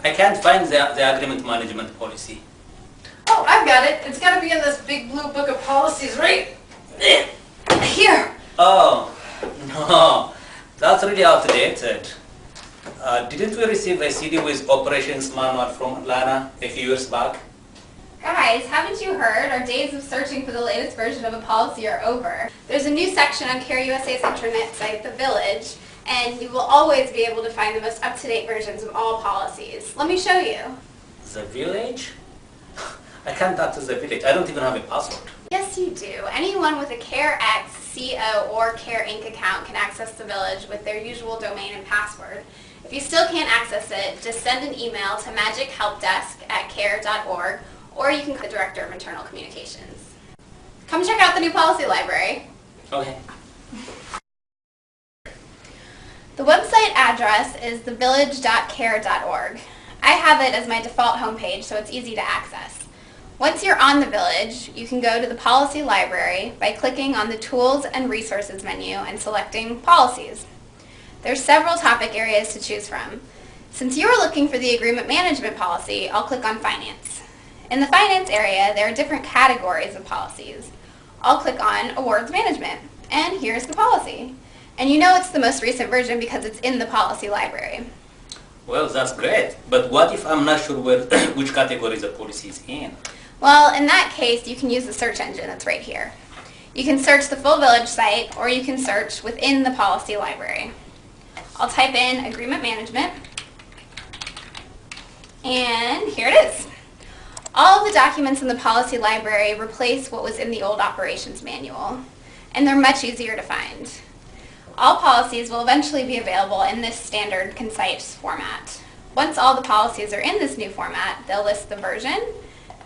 I can't find the agreement management policy. Oh, I've got it. It's got to be in this big blue book of policies, right? Here. Oh, no, that's really outdated. Didn't we receive a CD with operations manual from Atlanta a few years back? Guys, haven't you heard? Our days of searching for the latest version of a policy are over. There's a new section on CARE USA's intranet site, The Village, and you will always be able to find the most up-to-date versions of all policies. Let me show you. The Village? I can't access the Village. I don't even have a password. Yes, you do. Anyone with a CareX, CO, or CARE Inc. account can access The Village with their usual domain and password. If you still can't access it, just send an email to magichelpdesk@care.org, or you can call the Director of Internal Communications. Come check out the new policy library. Okay. The website address is thevillage.care.org. I have it as my default homepage, so it's easy to access. Once you're on the Village, you can go to the policy library by clicking on the Tools and Resources menu and selecting Policies. There's several topic areas to choose from. Since you are looking for the agreement management policy, I'll click on Finance. In the Finance area, there are different categories of policies. I'll click on Awards Management, and here's the policy. And you know it's the most recent version because it's in the policy library. Well, that's great. But what if I'm not sure which category the policy is in? Well, in that case, you can use the search engine that's right here. You can search the full Village site, or you can search within the policy library. I'll type in Agreement Management, and here it is. All of the documents in the policy library replace what was in the old operations manual, and they're much easier to find. All policies will eventually be available in this standard concise format. Once all the policies are in this new format, they'll list the version,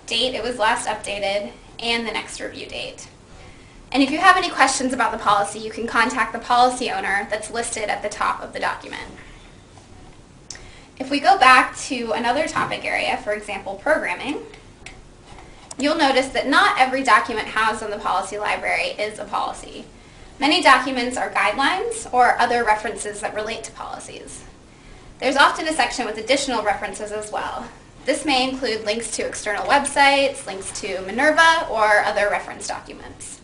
date it was last updated, and the next review date. And if you have any questions about the policy, you can contact the policy owner that's listed at the top of the document. If we go back to another topic area, for example, programming, you'll notice that not every document housed in the policy library is a policy. Many documents are guidelines or other references that relate to policies. There's often a section with additional references as well. This may include links to external websites, links to Minerva, or other reference documents.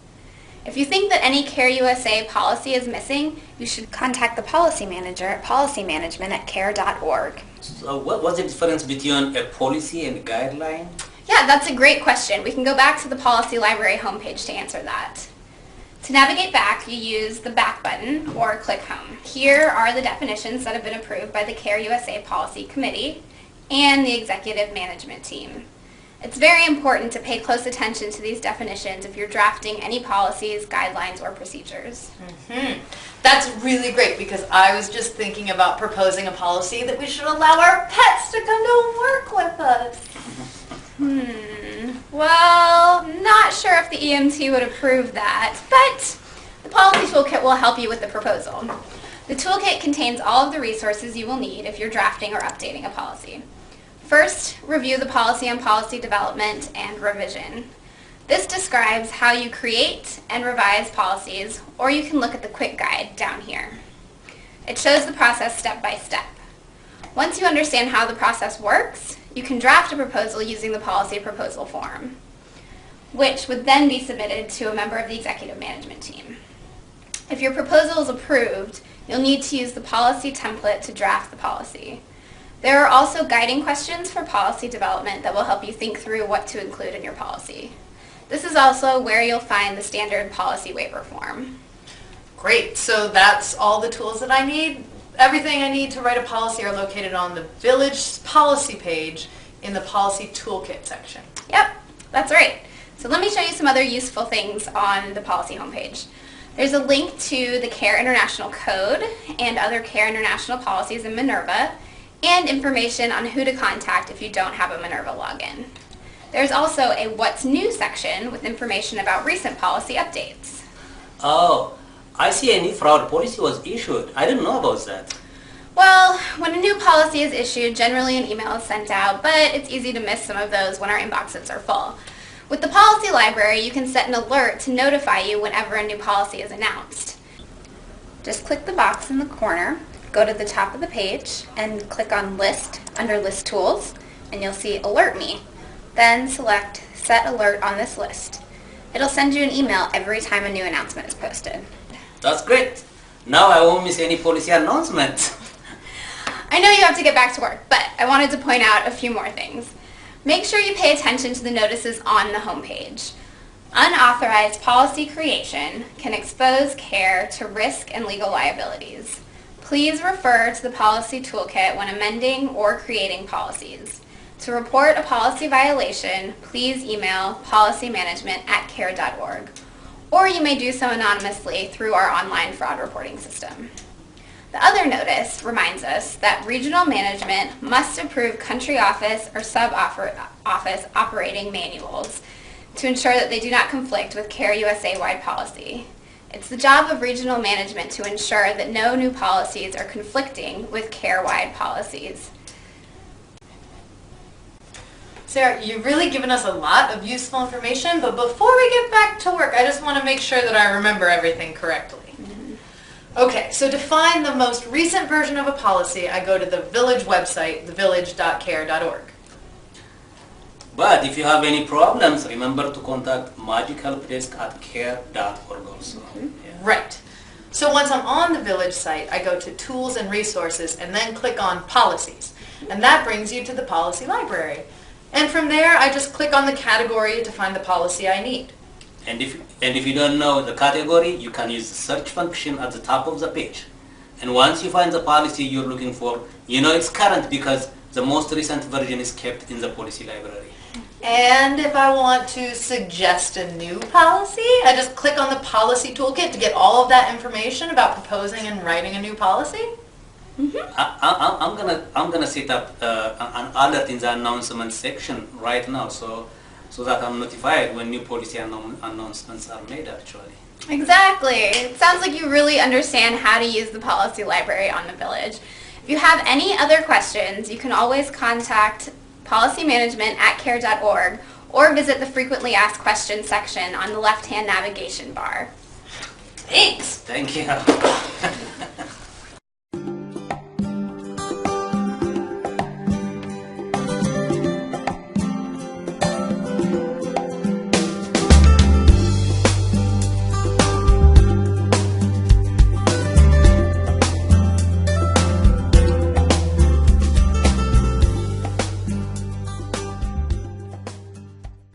If you think that any CARE USA policy is missing, you should contact the policy manager at policymanagement@care.org. So what's the difference between a policy and a guideline? Yeah, that's a great question. We can go back to the policy library homepage to answer that. To navigate back, you use the back button or click home. Here are the definitions that have been approved by the CARE USA Policy Committee and the executive management team. It's very important to pay close attention to these definitions if you're drafting any policies, guidelines, or procedures. That's really great because I was just thinking about proposing a policy that we should allow our pets to come to work with us. Well, not sure if the EMT would approve that, but the policy toolkit will help you with the proposal. The toolkit contains all of the resources you will need if you're drafting or updating a policy. First, review the policy on policy development and revision. This describes how you create and revise policies, or you can look at the quick guide down here. It shows the process step by step. Once you understand how the process works, you can draft a proposal using the policy proposal form, which would then be submitted to a member of the executive management team. If your proposal is approved, you'll need to use the policy template to draft the policy. There are also guiding questions for policy development that will help you think through what to include in your policy. This is also where you'll find the standard policy waiver form. Great, so that's all the tools that I need. Everything I need to write a policy are located on the Village policy page in the policy toolkit section. Yep, that's right. So let me show you some other useful things on the policy homepage. There's a link to the CARE International Code and other CARE International policies in Minerva, and information on who to contact if you don't have a Minerva login. There's also a What's New section with information about recent policy updates. Oh, I see a new fraud policy was issued. I didn't know about that. Well, when a new policy is issued, generally an email is sent out, but it's easy to miss some of those when our inboxes are full. With the policy library, you can set an alert to notify you whenever a new policy is announced. Just click the box in the corner, go to the top of the page, and click on List under List Tools, and you'll see Alert Me. Then select Set Alert on this list. It'll send you an email every time a new announcement is posted. That's great. Now I won't miss any policy announcements. I know you have to get back to work, but I wanted to point out a few more things. Make sure you pay attention to the notices on the homepage. Unauthorized policy creation can expose CARE to risk and legal liabilities. Please refer to the policy toolkit when amending or creating policies. To report a policy violation, please email policymanagement@care.org, or you may do so anonymously through our online fraud reporting system. The other notice reminds us that regional management must approve country office or sub-office operating manuals to ensure that they do not conflict with CARE USA-wide policy. It's the job of regional management to ensure that no new policies are conflicting with CARE-wide policies. Sarah, you've really given us a lot of useful information, but before we get back to work, I just want to make sure that I remember everything correctly. Okay, so to find the most recent version of a policy, I go to the Village website, thevillage.care.org. But if you have any problems, remember to contact Magic Help Desk at care.org also. Yeah. Right. So once I'm on the Village site, I go to Tools and Resources and then click on Policies. And that brings you to the Policy Library. And from there, I just click on the category to find the policy I need. And if you don't know the category, you can use the search function at the top of the page. And once you find the policy you're looking for, you know it's current because the most recent version is kept in the policy library. And if I want to suggest a new policy, I just click on the policy toolkit to get all of that information about proposing and writing a new policy. I'm gonna set up an alert in the announcement section right now, so that I'm notified when new policy announcements are made. Actually. Exactly. It sounds like you really understand how to use the policy library on the Village. If you have any other questions, you can always contact policymanagement@care.org or visit the frequently asked questions section on the left-hand navigation bar. Thanks. Thank you.